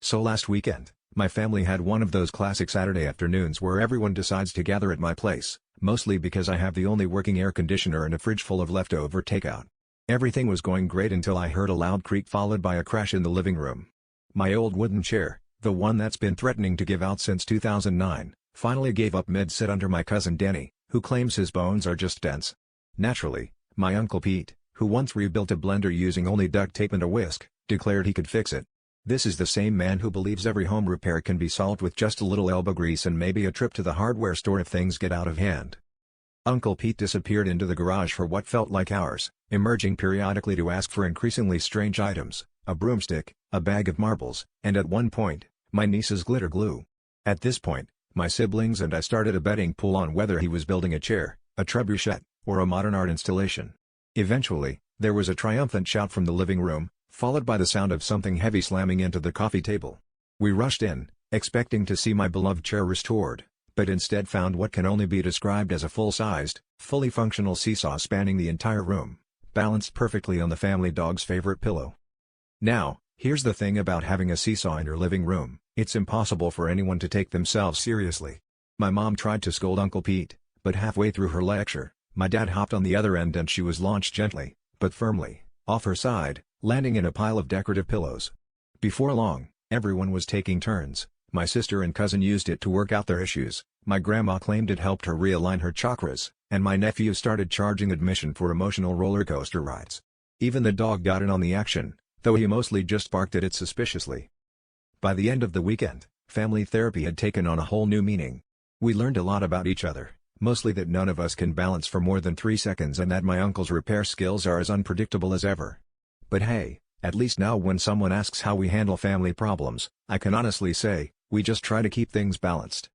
So last weekend, my family had one of those classic Saturday afternoons where everyone decides to gather at my place, mostly because I have the only working air conditioner and a fridge full of leftover takeout. Everything was going great until I heard a loud creak followed by a crash in the living room. My old wooden chair, the one that's been threatening to give out since 2009, finally gave up mid-sit under my cousin Danny, who claims his bones are just dents. Naturally, my Uncle Pete, who once rebuilt a blender using only duct tape and a whisk, declared he could fix it. This is the same man who believes every home repair can be solved with just a little elbow grease and maybe a trip to the hardware store if things get out of hand. Uncle Pete disappeared into the garage for what felt like hours, emerging periodically to ask for increasingly strange items, a broomstick, a bag of marbles, and at one point, my niece's glitter glue. At this point, my siblings and I started a betting pool on whether he was building a chair, a trebuchet, or a modern art installation. Eventually, there was a triumphant shout from the living room, followed by the sound of something heavy slamming into the coffee table. We rushed in, expecting to see my beloved chair restored, but instead found what can only be described as a full-sized, fully functional seesaw spanning the entire room, balanced perfectly on the family dog's favorite pillow. Now, here's the thing about having a seesaw in your living room, it's impossible for anyone to take themselves seriously. My mom tried to scold Uncle Pete, but halfway through her lecture, my dad hopped on the other end and she was launched gently, but firmly, off her side, landing in a pile of decorative pillows. Before long, everyone was taking turns. My sister and cousin used it to work out their issues, my grandma claimed it helped her realign her chakras, and my nephew started charging admission for emotional roller coaster rides. Even the dog got in on the action, though he mostly just barked at it suspiciously. By the end of the weekend, family therapy had taken on a whole new meaning. We learned a lot about each other, mostly that none of us can balance for more than 3 seconds and that my uncle's repair skills are as unpredictable as ever. But hey, at least now when someone asks how we handle family problems, I can honestly say, we just try to keep things balanced.